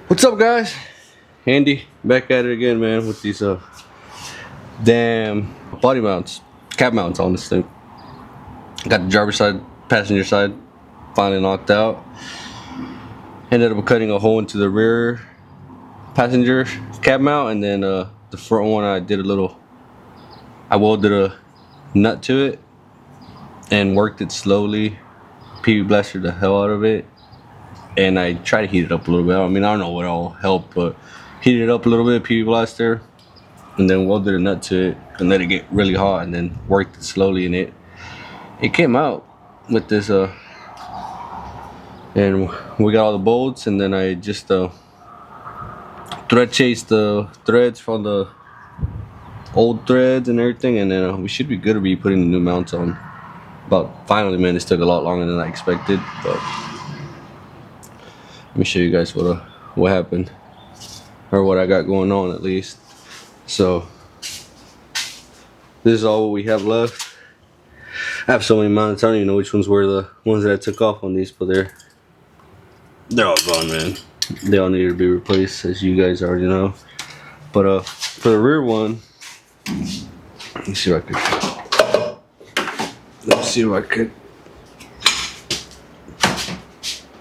What's up, guys? Andy back at it again, man, with these damn body mounts, cap mounts on this thing. Got the driver's side, passenger side finally knocked out. Ended up cutting a hole into the rear passenger cap mount, and then the front one I welded a nut to it and worked it slowly. PV blastered the hell out of it, and I tried to heat it up a little bit. I mean, I don't know what all helped, but heated it up a little bit, PV blaster, and then welded a nut to it and let it get really hot, and then worked it slowly, and it came out with this and we got all the bolts, and then I just thread chased the threads from the old threads and everything, and then we should be good to be putting the new mounts on. But finally, man, this took a lot longer than I expected, but let me show you guys what happened, or what I got going on at least. So this is all we have left. I have so many mounts, I don't even know which ones were the ones that I took off on these, but they're all gone, man. They all need to be replaced, as you guys already know. But for the rear one, let me see if I could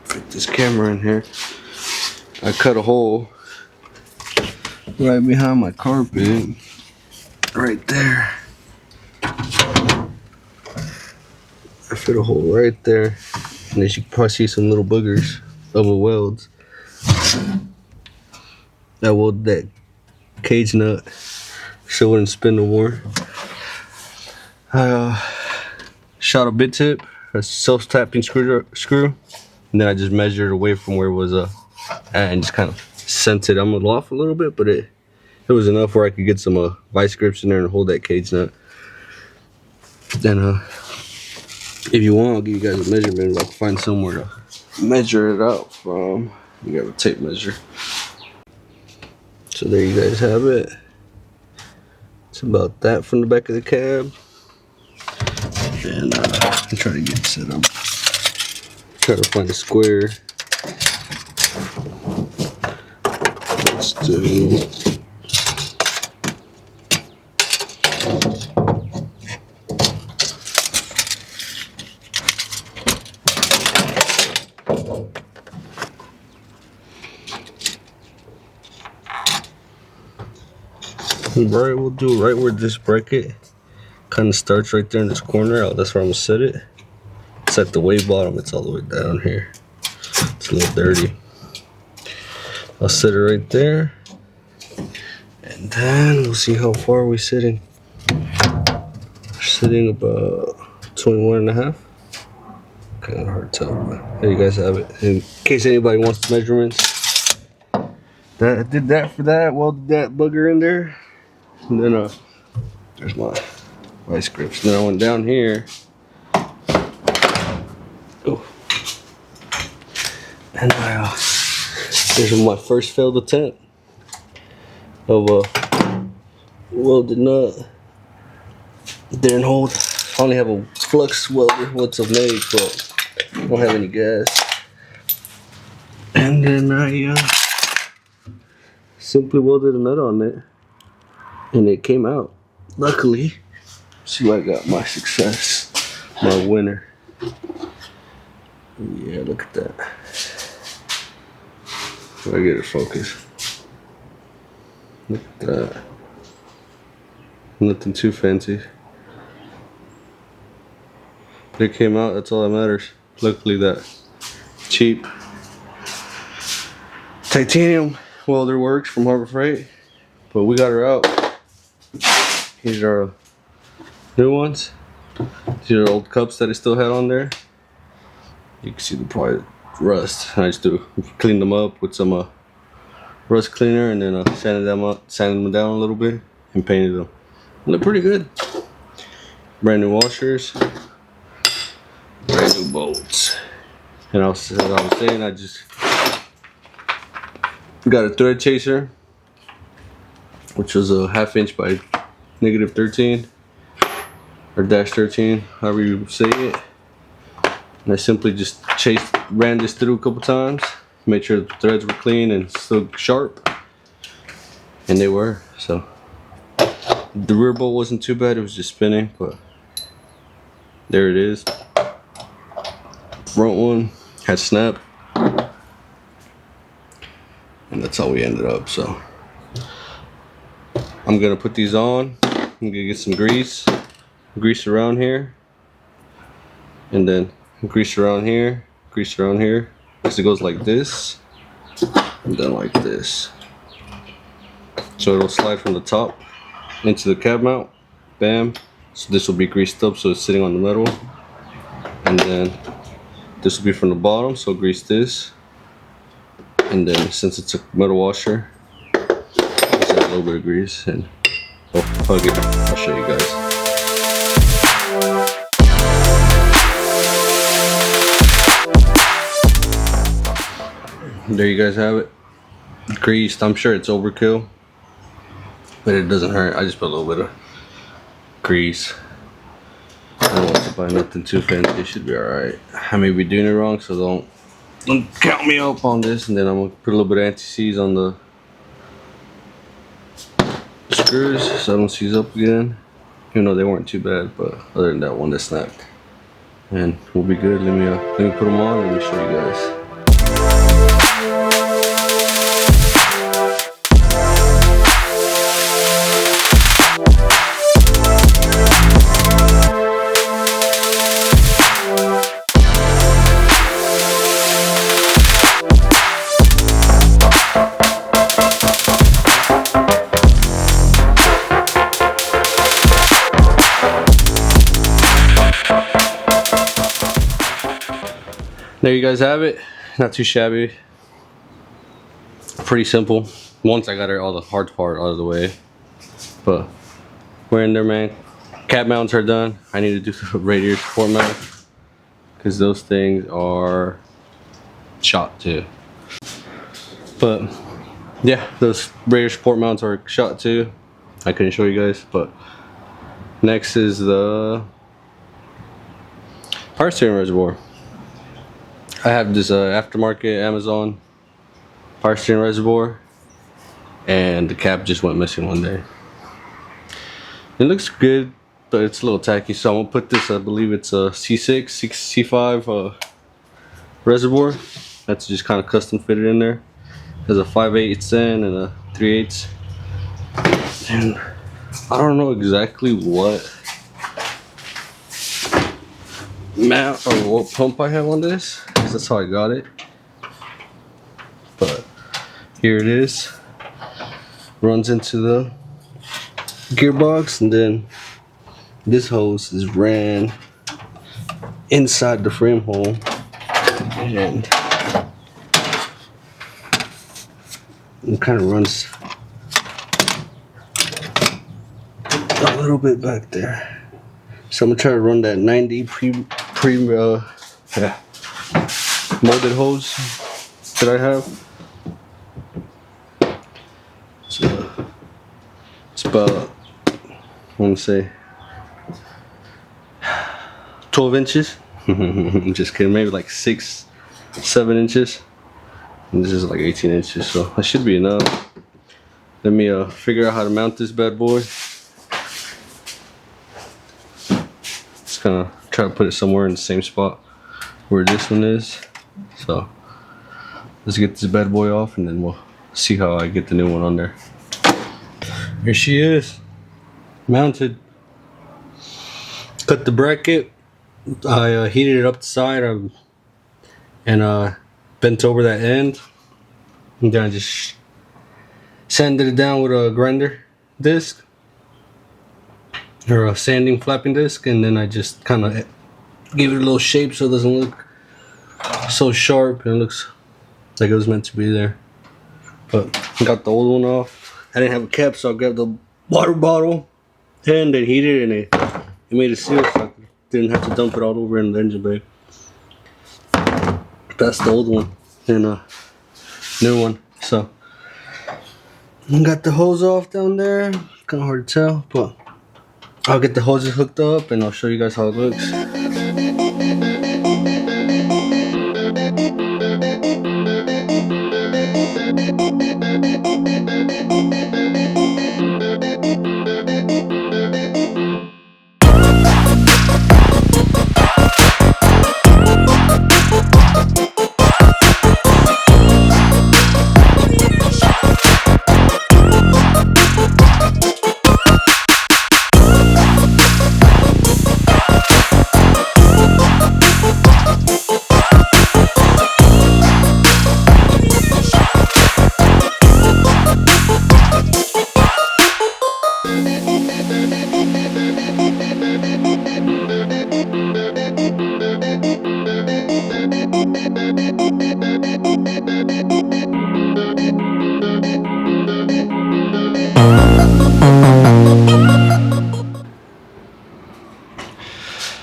fit this camera in here. I cut a hole right behind my carpet, right there. I fit a hole right there, and as you can probably see some little boogers of the welds. I welded that cage nut so it wouldn't spin no more. I shot a bit tip, a self-tapping screw, and then I just measured away from where it was and just kind of sent it. I'm gonna off a little bit, but it was enough where I could get some vice grips in there and hold that cage nut. Then if you want, I'll give you guys a measurement. If I can find somewhere to measure it out from. You got a tape measure. So there you guys have it. It's about that from the back of the cab. And I'm trying to get it set up. Try to find a square. Let's do. Right, we'll do right where this bracket kind of starts, right there in this corner. That's where I'm gonna set it. It's at the way bottom. It's all the way down here. It's a little dirty. I'll set it right there, and then we'll see how far we're sitting. We're sitting about 21 and a half. Kind of hard to tell, but there you guys have it. In case anybody wants the measurements, I did that for that. Welded that bugger in there. And then there's my vice grips. Then I went down here. Oh. And there's my first failed attempt of a welded nut. Didn't hold. I only have a flux welder, what's of made, but I don't have any gas. And then I simply welded a nut on it, and it came out. Luckily, see, I got my success, my winner. Yeah, look at that. If I get it focused. Look at that. Nothing too fancy. It came out, that's all that matters. Luckily, that cheap titanium welder works from Harbor Freight, but we got her out. These are new ones. These are old cups that I still had on there. You can see the probably rust. I just cleaned them up with some rust cleaner, and then sanded them down a little bit, and painted them. They look pretty good. Brand new washers, brand new bolts. And as I was saying, I just got a thread chaser, which was a 1/2 inch by -13 or -13, however you say it. And I simply just ran this through a couple times, made sure the threads were clean and still sharp, and they were. So the rear bolt wasn't too bad, it was just spinning, but there it is. Front one had snap, and that's how we ended up. So I'm gonna put these on. I'm gonna get some grease around here, and then grease around here, because it goes like this and then like this, so it'll slide from the top into the cab mount. Bam. So this will be greased up, so it's sitting on the metal, and then this will be from the bottom, so grease this, and then since it's a metal washer, just add a little bit of grease and hug it. I'll show you guys. There you guys have it, greased. I'm sure it's overkill, but it doesn't hurt. I just put a little bit of grease. I don't want to buy nothing too fancy. It should be alright. I may be doing it wrong, so don't count me up on this. And then I'm gonna put a little bit of anti-seize on the screws so I don't seize up again. Even though they weren't too bad, but other than that one that snapped, and we'll be good. Let me put them on and let me show you guys. There you guys have it. Not too shabby. Pretty simple. Once I got all the hard part out of the way. But we're in there, man. Cap mounts are done. I need to do the radiator support mount, because those things are shot too. But yeah, those radiator support mounts are shot too. I couldn't show you guys, but next is the power steering reservoir. I have this aftermarket Amazon power steering reservoir, and the cap just went missing one day. It looks good, but it's a little tacky, so I'm gonna put this, I believe it's a C6, C5 reservoir. That's just kind of custom fitted in there. There's a 5/8 in and a 3/8. And I don't know exactly what mount or what pump I have on this, because that's how I got it. But here it is. Runs into the gearbox, and then this hose is ran inside the frame hole, and it kind of runs a little bit back there. So I'm gonna try to run that 90 molded hose that I have. So it's about, I want to say 12 inches. I'm just kidding, maybe like 6-7 inches. And this is like 18 inches, so that should be enough. Let me figure out how to mount this bad boy. Just gonna try to put it somewhere in the same spot where this one is. So let's get this bad boy off, and then we'll see how I get the new one on there. Here she is, mounted. Cut the bracket. I heated it up the side and bent over that end, and then I just sanded it down with a grinder disc or a sanding flapping disc, and then I just kind of gave it a little shape so it doesn't look so sharp, and it looks like it was meant to be there. But I got the old one off. I didn't have a cap, so I grabbed the water bottle and then heated it, and it made a seal, so I didn't have to dump it all over in the engine bay. That's the old one and a new one. So I got the hose off down there. Kind of hard to tell, but I'll get the hoses hooked up and I'll show you guys how it looks.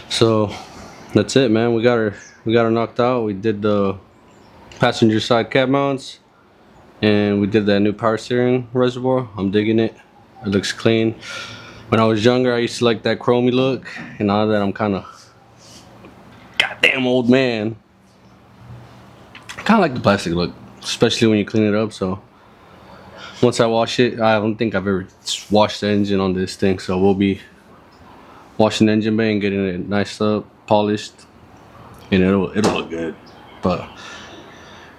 So that's it, man. We got her knocked out. We did the passenger side cab mounts, and we did that new power steering reservoir. I'm digging it. It looks clean. When I was younger, I used to like that chromey look, and now that I'm kind of goddamn old man, I kind of like the plastic look, especially when you clean it up. So once I wash it, I don't think I've ever washed the engine on this thing, so we'll be washing the engine bay and getting it nice up, polished, and it'll look good. But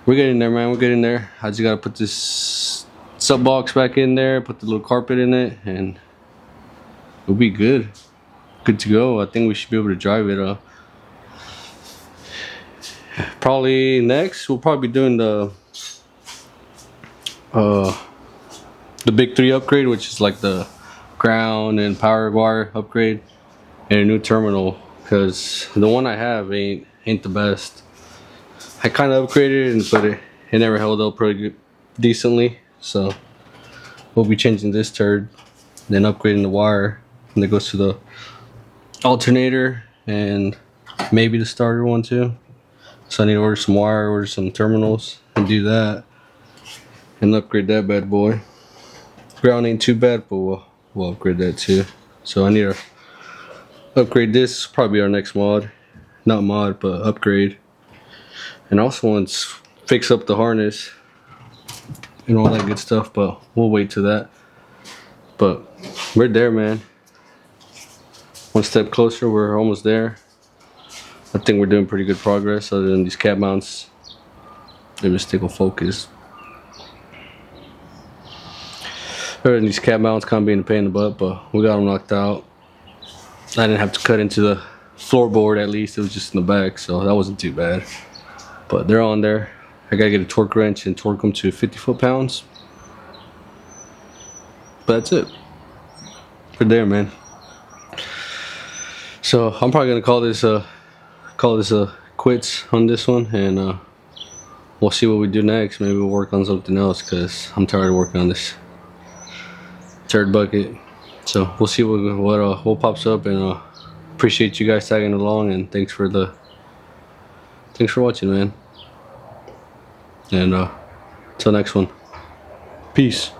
we're getting there, man. We're getting there. I just gotta put this sub box back in there, put the little carpet in it, and we'll be good to go. I think we should be able to drive it. Probably next we'll probably be doing the big 3 upgrade, which is like the ground and power wire upgrade and a new terminal, because the one I have ain't the best. I kind of upgraded it, but it never held up pretty good, decently. So we'll be changing this turd, then upgrading the wire, and that goes to the alternator and maybe the starter one too. So I need to order some wire, order some terminals, and do that, and upgrade that bad boy. Ground ain't too bad, but we'll upgrade that too. So I need to upgrade this. Probably our next mod, not mod, but upgrade. And also want to fix up the harness and all that good stuff, but we'll wait to that. But we're there, man. One step closer. We're almost there. I think we're doing pretty good progress, other than these cab mounts. Let me stick with focus. Other than these cab mounts kind of being a pain in the butt, but we got them knocked out. I didn't have to cut into the floorboard, at least. It was just in the back, so that wasn't too bad. But they're on there. I gotta get a torque wrench and torque them to 50 foot-pounds. But that's it. We're there, man. So I'm probably gonna call this quits on this one, and we'll see what we do next. Maybe we'll work on something else, because I'm tired of working on this turd bucket. So we'll see what pops up, and appreciate you guys tagging along, and thanks for watching, man. And till next one, peace.